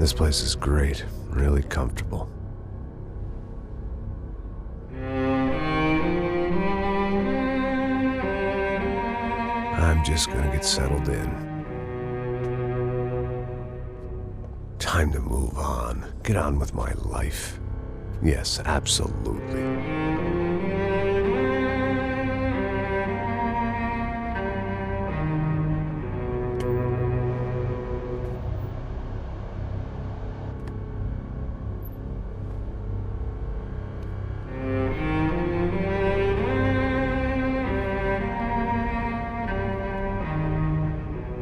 This place is great, really comfortable. I'm just gonna get settled in. Time to move on, get on with my life. Yes, absolutely.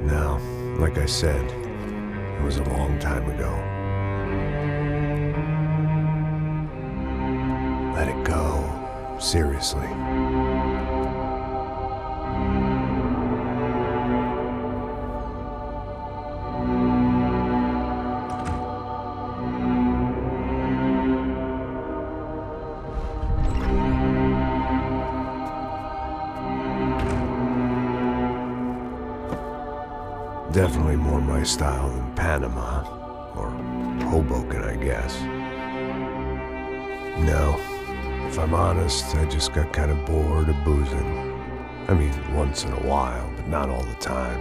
Now, like I said, it was a long time ago. Let it go. Seriously. Definitely more my style than Panama, or Hoboken, I guess. No, if I'm honest, I just got kind of bored of boozing. I mean, once in a while, but not all the time.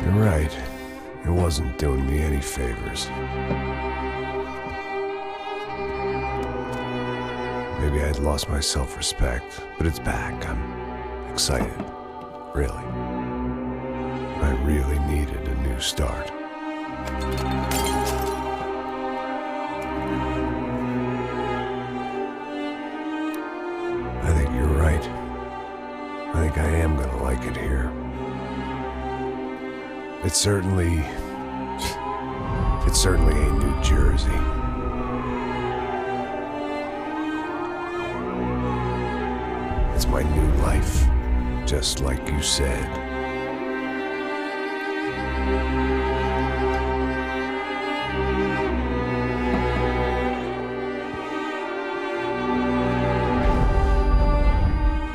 You're right, it wasn't doing me any favors. Maybe I'd lost my self-respect, but it's back. I'm excited, really. I really needed a new start. I think you're right. I think I am gonna like it here. It certainly ain't New Jersey. It's my new life. Just like you said.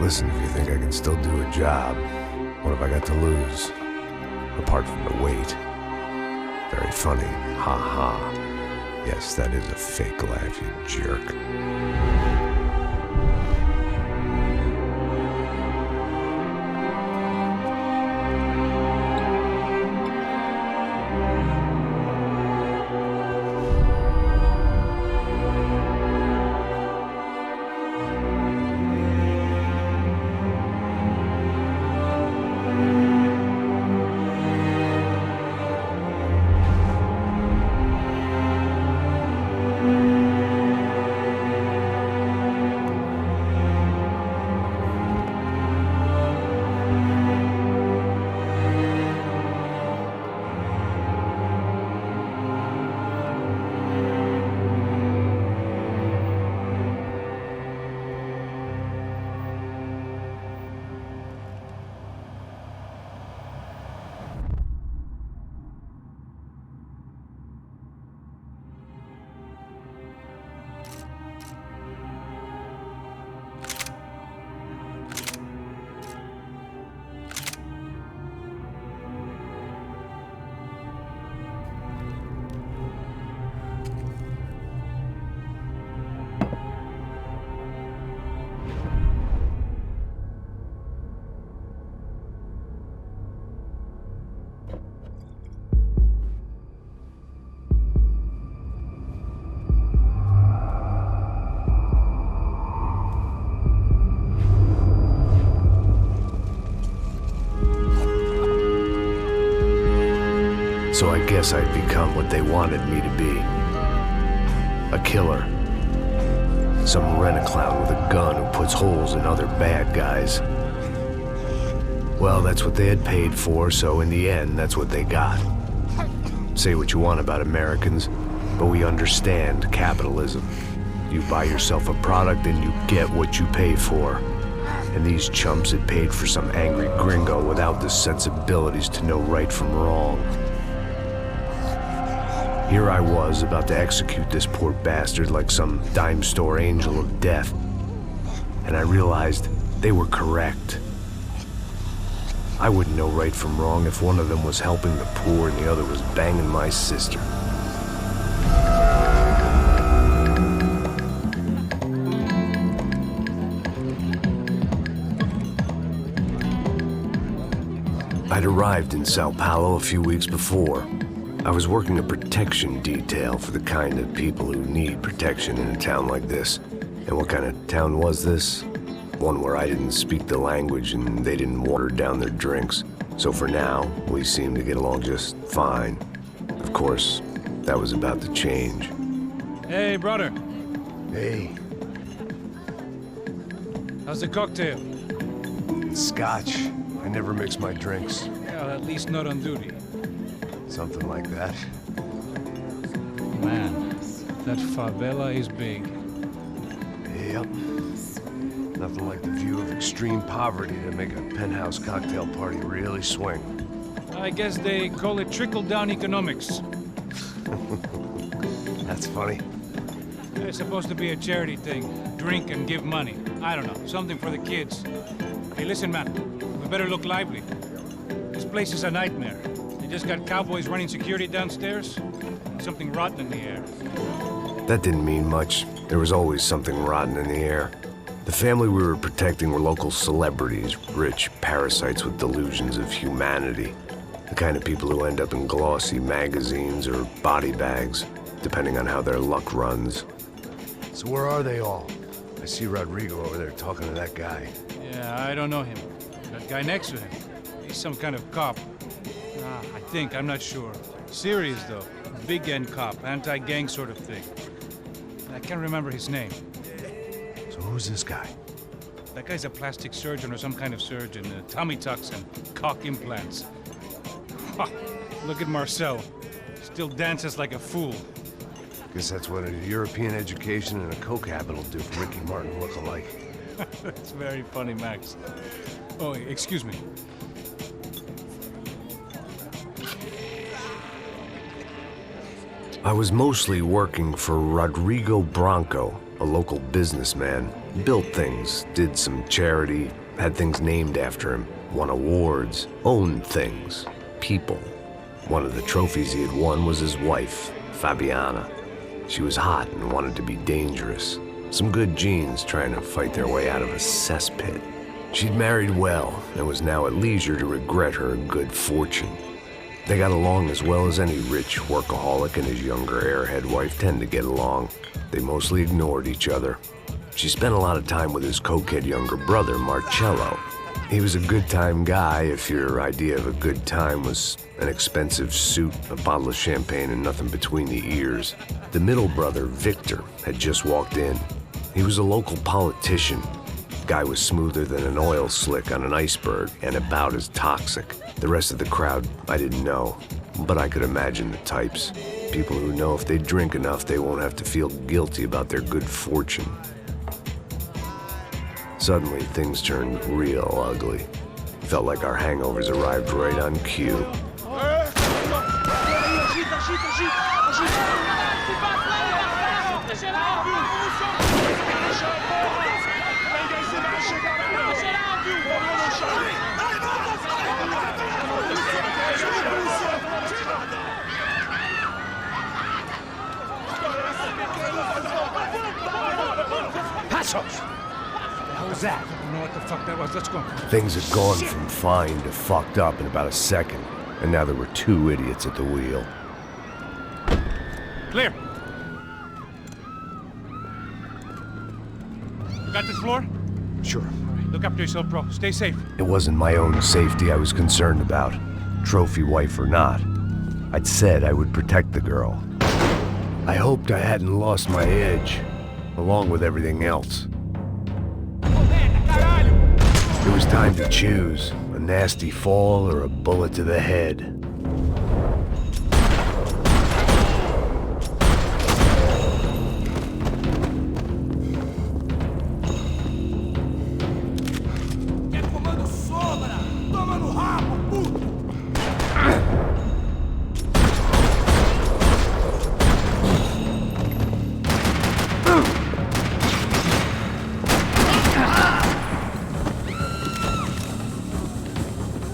Listen, if you think I can still do a job, what have I got to lose? Apart from the weight. Very funny. Ha ha. Yes, that is a fake laugh, you jerk. So I guess I'd become what they wanted me to be. A killer. Some rent-a-clown with a gun who puts holes in other bad guys. Well, that's what they had paid for, so in the end, that's what they got. Say what you want about Americans, but we understand capitalism. You buy yourself a product and you get what you pay for. And these chumps had paid for some angry gringo without the sensibilities to know right from wrong. Here I was, about to execute this poor bastard like some dime store angel of death. And I realized they were correct. I wouldn't know right from wrong if one of them was helping the poor and the other was banging my sister. I'd arrived in Sao Paulo a few weeks before. I was working a protection detail for the kind of people who need protection in a town like this. And what kind of town was this? One where I didn't speak the language and they didn't water down their drinks. So for now, we seemed to get along just fine. Of course, that was about to change. Hey, brother. Hey. How's the cocktail? Scotch. I never mix my drinks. Well, at least not on duty. Something like that. Man, that favela is big. Yep. Nothing like the view of extreme poverty to make a penthouse cocktail party really swing. I guess they call it trickle-down economics. That's funny. It's supposed to be a charity thing. Drink and give money. I don't know, something for the kids. Hey, listen, man. We better look lively. This place is a nightmare. They just got cowboys running security downstairs. And something rotten in the air. That didn't mean much. There was always something rotten in the air. The family we were protecting were local celebrities, rich parasites with delusions of humanity. The kind of people who end up in glossy magazines or body bags, depending on how their luck runs. So where are they all? I see Rodrigo over there talking to that guy. Yeah, I don't know him. That guy next to him. He's some kind of cop. I think, I'm not sure. Serious, though. Big N cop, anti-gang sort of thing. I can't remember his name. So who's this guy? That guy's a plastic surgeon or some kind of surgeon. Tummy tucks and cock implants. Ha! Look at Marcel. Still dances like a fool. Guess that's what a European education and a coke habit will do for Ricky Martin look-alike. That's very funny, Max. Oh, excuse me. I was mostly working for Rodrigo Branco, a local businessman. Built things, did some charity, had things named after him, won awards, owned things, people. One of the trophies he had won was his wife, Fabiana. She was hot and wanted to be dangerous. Some good genes trying to fight their way out of a cesspit. She'd married well and was now at leisure to regret her good fortune. They got along as well as any rich workaholic and his younger airhead wife tend to get along. They mostly ignored each other. She spent a lot of time with his cokehead younger brother, Marcello. He was a good-time guy if your idea of a good time was an expensive suit, a bottle of champagne, and nothing between the ears. The middle brother, Victor, had just walked in. He was a local politician. Guy was smoother than an oil slick on an iceberg and about as toxic. The rest of the crowd, I didn't know, but I could imagine the types. People who know if they drink enough, they won't have to feel guilty about their good fortune. Suddenly, things turned real ugly. Felt like our hangovers arrived right on cue. What was that? I don't know what the fuck that was. Let's go. Things had gone from fine to fucked up in about a second, and now there were two idiots at the wheel. Clear. You got this floor? Sure. All right, look after yourself, bro. Stay safe. It wasn't my own safety I was concerned about, trophy wife or not. I'd said I would protect the girl. I hoped I hadn't lost my edge, along with everything else. It was time to choose, a nasty fall or a bullet to the head.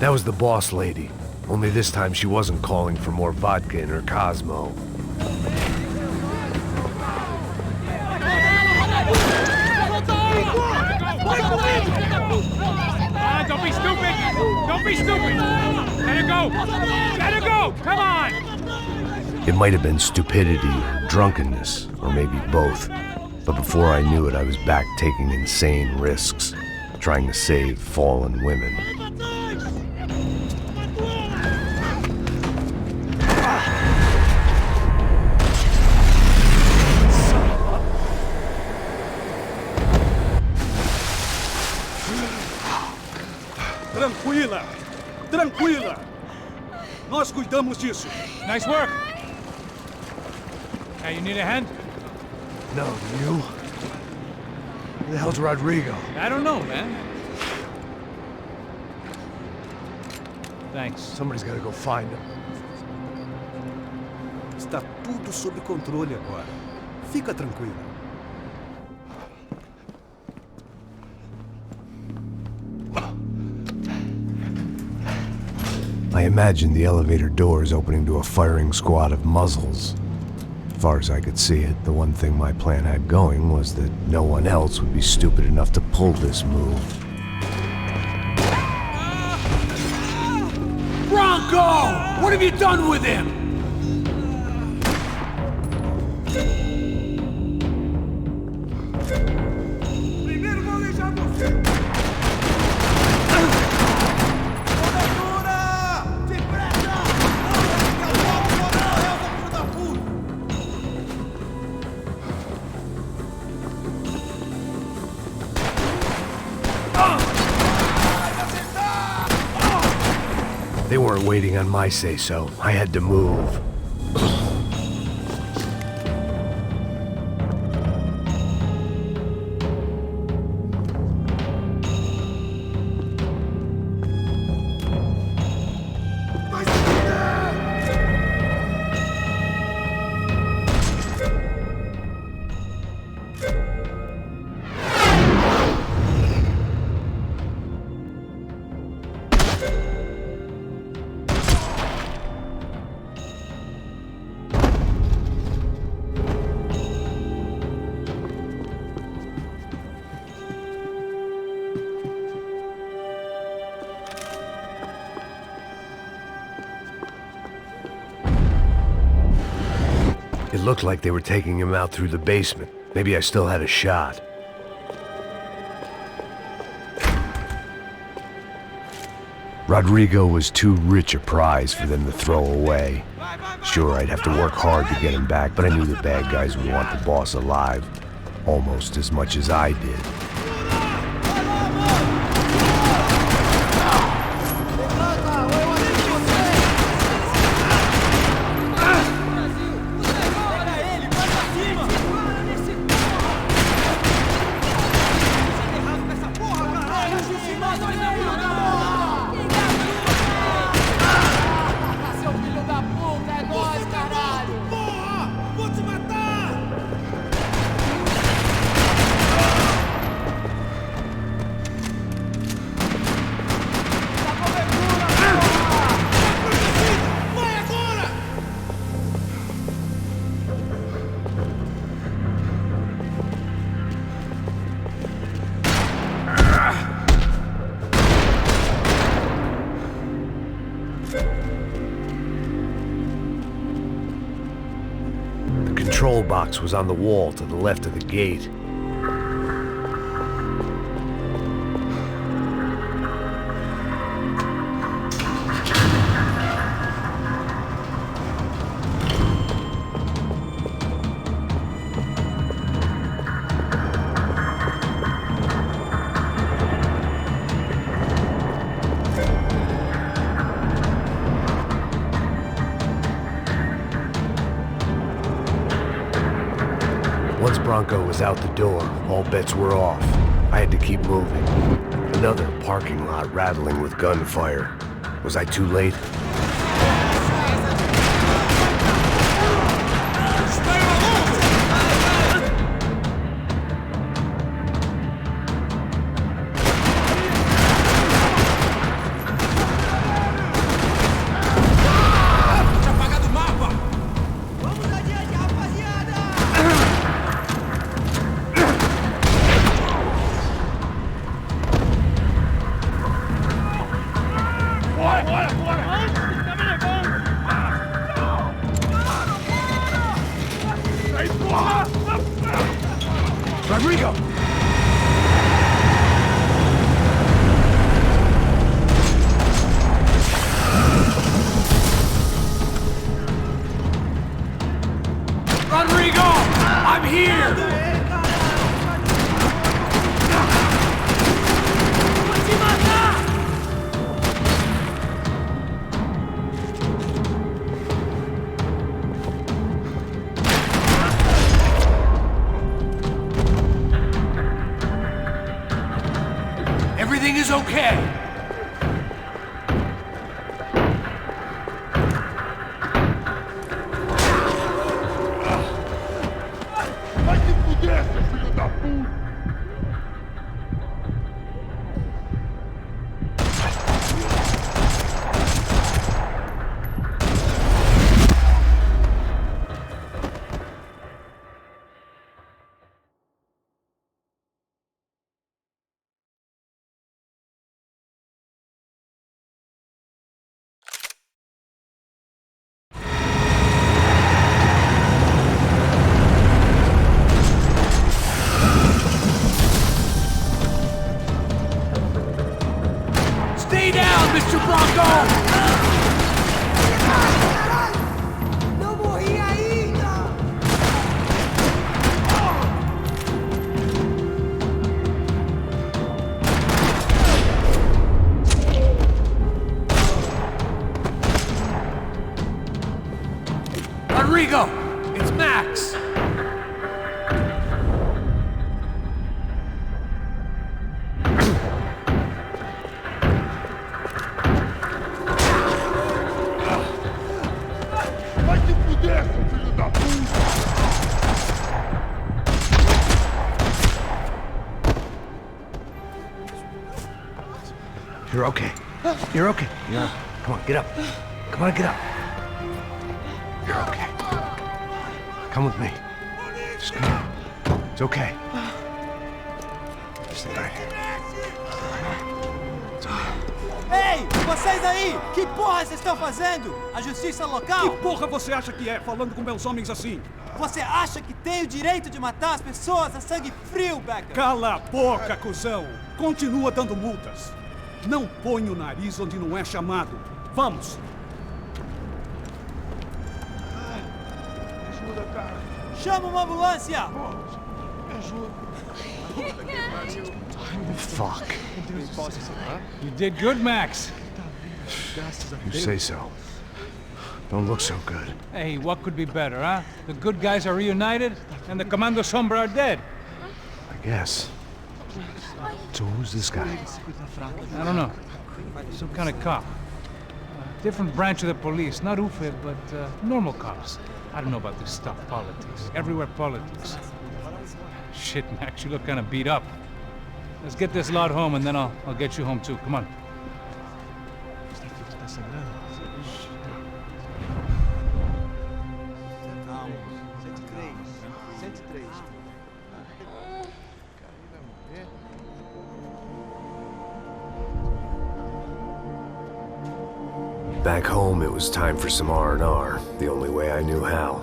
That That was the boss lady. Only this time she wasn't calling for more vodka in her Cosmo. Don't be stupid! Don't be stupid! Let her go! Let her go! Come on! It might have been stupidity, drunkenness, or maybe both. But before I knew it, I was back taking insane risks, trying to save fallen women. Tranquila! Tranquila! Nós cuidamos disso. Nice work! Hey, you need a hand? No, do you? Who the hell's Rodrigo? I don't know, man. Thanks. Somebody's gotta go find him. Está tudo sob controle agora. Fica tranquila. I imagined the elevator doors opening to a firing squad of muzzles. As far as I could see it, the one thing my plan had going was that no one else would be stupid enough to pull this move. Bronco! What have you done with him? They weren't waiting on my say-so. I had to move. It looked like they were taking him out through the basement. Maybe I still had a shot. Rodrigo was too rich a prize for them to throw away. Sure, I'd have to work hard to get him back, but I knew the bad guys would want the boss alive almost as much as I did. The control box was on the wall to the left of the gate. Once Bronco was out the door, all bets were off. I had to keep moving. Another parking lot rattling with gunfire. Was I too late? here! Everything is okay. Vai se fuder, seu filho da puta! Stay down, Mr. Bronco! Não morri ainda! Rodrigo, it's Max. Vai se fuder, seu filho da puta! You're okay. You're okay. Yeah. Come on, get up. Come on, get up. You're okay. Come with me. Just come on. It's okay. Stay right here. It's okay. Ei, vocês aí! Que porra vocês estão fazendo? A justiça local? Que porra você acha que é, falando com meus homens assim? Você acha que tem o direito de matar as pessoas a sangue frio, Becker? Cala a boca, cuzão! Continua dando multas. Não põe o nariz onde não é chamado. Vamos! Ajuda, cara! Chama uma ambulância! Me ajuda! Fuck. You did good, Max. You say so. Don't look so good. Hey, what could be better, huh? The good guys are reunited, and the Commando Sombra are dead. I guess. So who's this guy? I don't know. Some kind of cop. Different branch of the police. Not UFE, but normal cops. I don't know about this stuff, politics. Everywhere politics. Shit, Max, you look kind of beat up. Let's get this lot home, and then I'll get you home too. Come on. Back home, it was time for some R&R, the only way I knew how.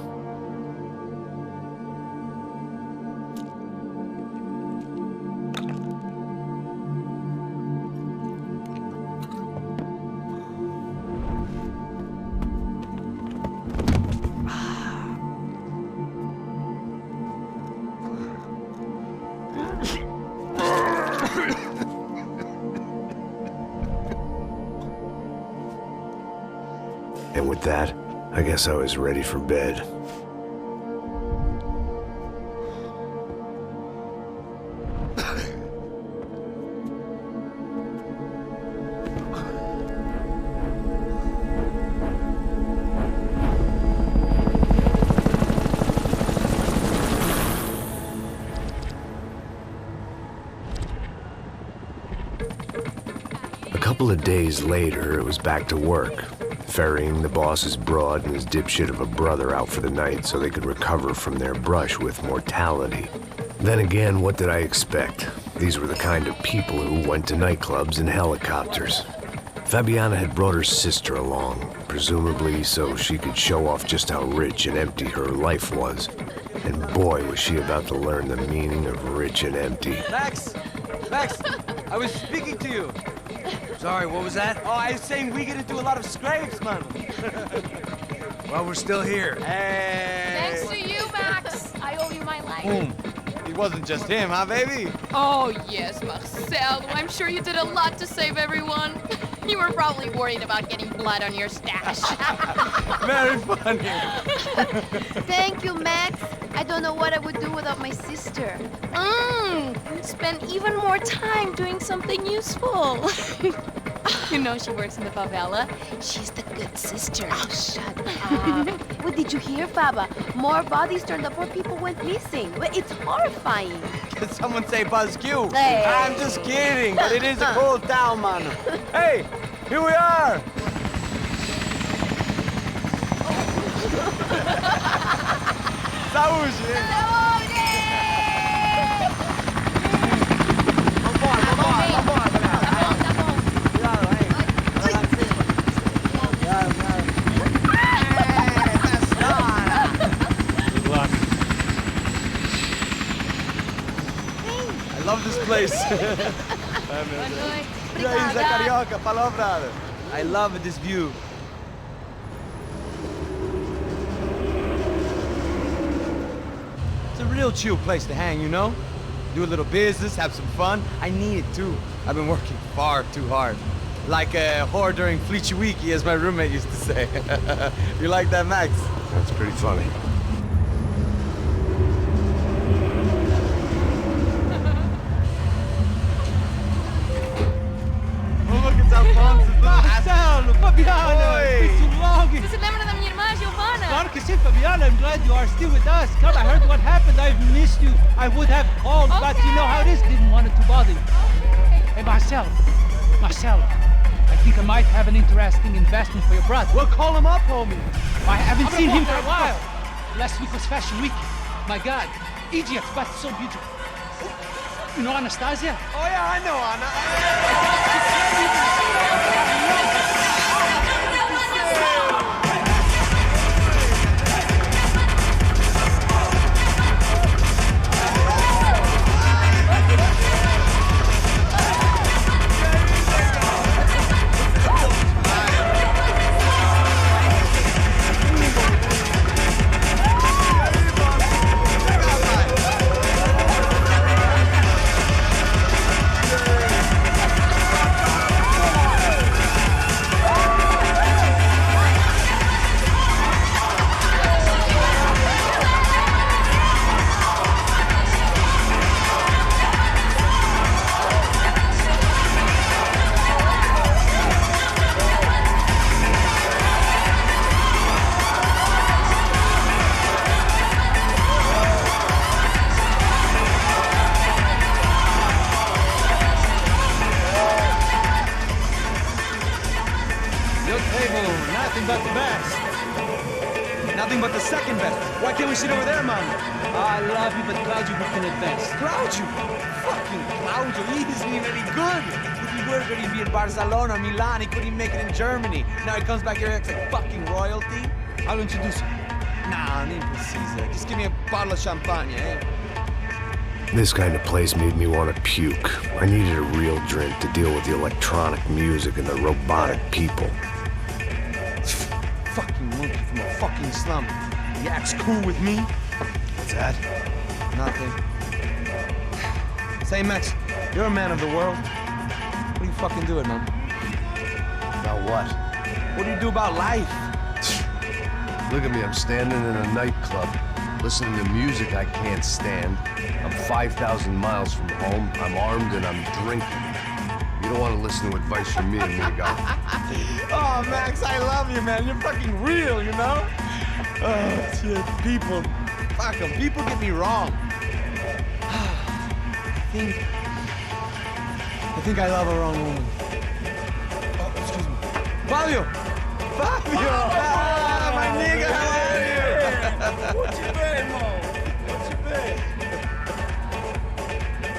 And with that, I guess I was ready for bed. A couple of days later, it was back to work. Ferrying the boss's broad and his dipshit of a brother out for the night so they could recover from their brush with mortality. Then again, what did I expect? These were the kind of people who went to nightclubs in helicopters. Fabiana had brought her sister along, presumably so she could show off just how rich and empty her life was. And boy, was she about to learn the meaning of rich and empty. Max! Max! I was speaking to you! Sorry, what was that? Oh, I was saying we get to do a lot of scrapes, man. Well, we're still here. Hey! Thanks to you, Max. I owe you my life. whom? It wasn't just him, huh, baby? Oh, yes, Marcel. I'm sure you did a lot to save everyone. You were probably worried about getting blood on your stash. Very funny. Thank you, Max. I don't know what I would do without my sister. Spend even more time doing something useful. You know she works in the favela. She's the good sister. Oh, shut up. What did you hear, Faba? More bodies turned up where people went missing. It's horrifying. Did someone say Buzz Q? Hey. I'm just kidding, but it is a cool town, man. Hey, here we are. Saúde! I love this place. Isla Carioca, palavra. I love this view. It's a real chill place to hang, you know? Do a little business, have some fun. I need it too. I've been working far too hard. Like a whore during Fleechy Weeky, as my roommate used to say. You like that, Max? That's pretty funny. Marcelo, Fabiana, Oi. it's too long. Você se lembra da minha irmã, Giovanna? Claro que sim, Fabiana. I'm glad you are still with us. Come, I heard what happened. I've missed you. I would have called, but you know how it is. Didn't want it to bother you. Hey, Marcelo, I think I might have an interesting investment for your brother. Well, call him up, homie. I haven't seen him for a while. Last week was Fashion Week. My God, Egypt, but so beautiful. You know Anastasia? Oh yeah, I know Anna. But the best. Nothing but the second best. Why can't we sit over there, man? I love you, but Claudio booked in advance. Claudio? Fucking Claudio, he isn't even any good. If he were going to be in Barcelona, Milan, he couldn't make it in Germany. Now he comes back here and acts like fucking royalty. I'll introduce you. Nah, nem precisa. Just give me a bottle of champagne, eh? This kind of place made me want to puke. I needed a real drink to deal with the electronic music and the robotic people. Fucking monkey from a fucking slum. He acts cool with me. What's that? Nothing. Say, Max, you're a man of the world. What do you fucking do it, man? About what? What do you do about life? Look at me, I'm standing in a nightclub, listening to music I can't stand. I'm 5,000 miles from home, I'm armed, and I'm drinking. You don't want to listen to advice from me, amigo. Oh, Max, I love you, man. You're fucking real, you know? Oh, shit. People. Fuck them. People get me wrong. I think I love a wrong woman. Oh, excuse me. Fabio! Fabio! Ah, my nigga, how are you? What you been, Mo? What you been?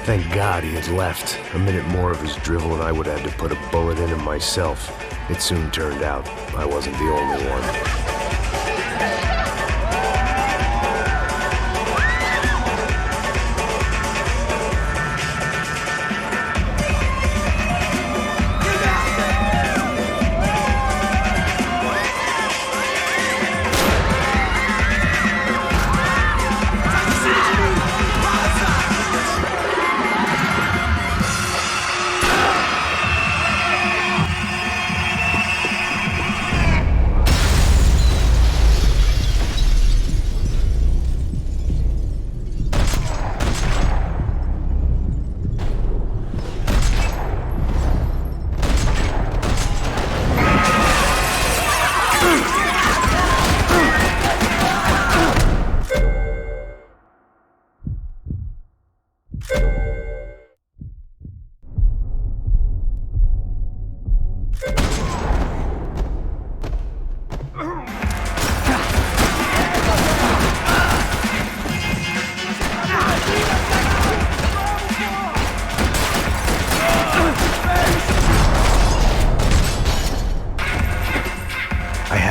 Thank God he had left. A minute more of his drivel and I would have had to put a bullet in him myself. It soon turned out I wasn't the only one.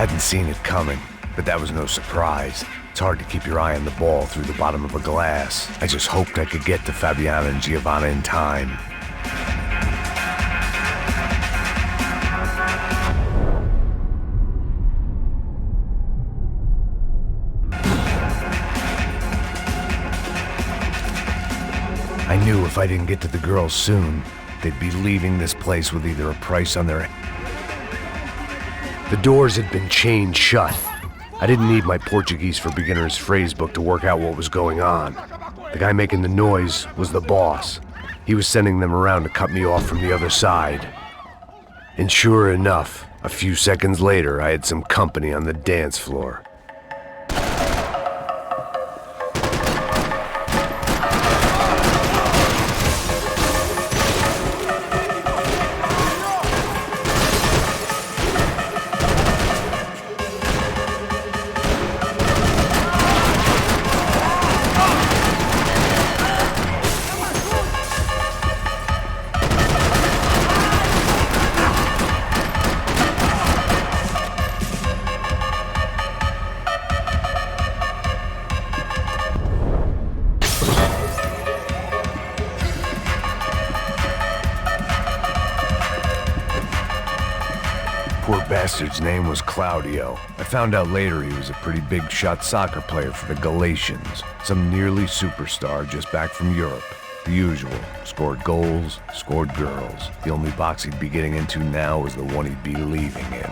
hadn't seen it coming, but that was no surprise. It's hard to keep your eye on the ball through the bottom of a glass. I just hoped I could get to Fabiana and Giovanna in time. I knew if I didn't get to the girls soon, they'd be leaving this place with either a price on their... The doors had been chained shut. I didn't need my Portuguese for Beginners phrase book to work out what was going on. The guy making the noise was the boss. He was sending them around to cut me off from the other side. And sure enough, a few seconds later, I had some company on the dance floor. Poor bastard's name was Claudio. I found out later he was a pretty big shot soccer player for the Galatians. Some nearly superstar just back from Europe. The usual. Scored goals, scored girls. The only box he'd be getting into now was the one he'd be leaving in.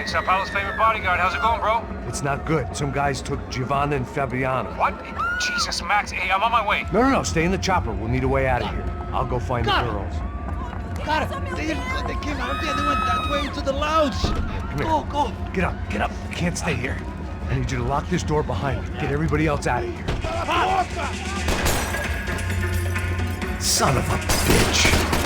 Sao Paulo's favorite bodyguard. How's it going, bro? It's not good. Some guys took Giovanna and Fabiana. What? Jesus, Max. Hey, I'm on my way. No. Stay in the chopper. We'll need a way out of here. I'll go find the girls. Got it. They came out there. They went that way to the lounge. Come here. Go. Get up. You can't stay here. I need you to lock this door behind me. Get everybody else out of here. Son of a bitch.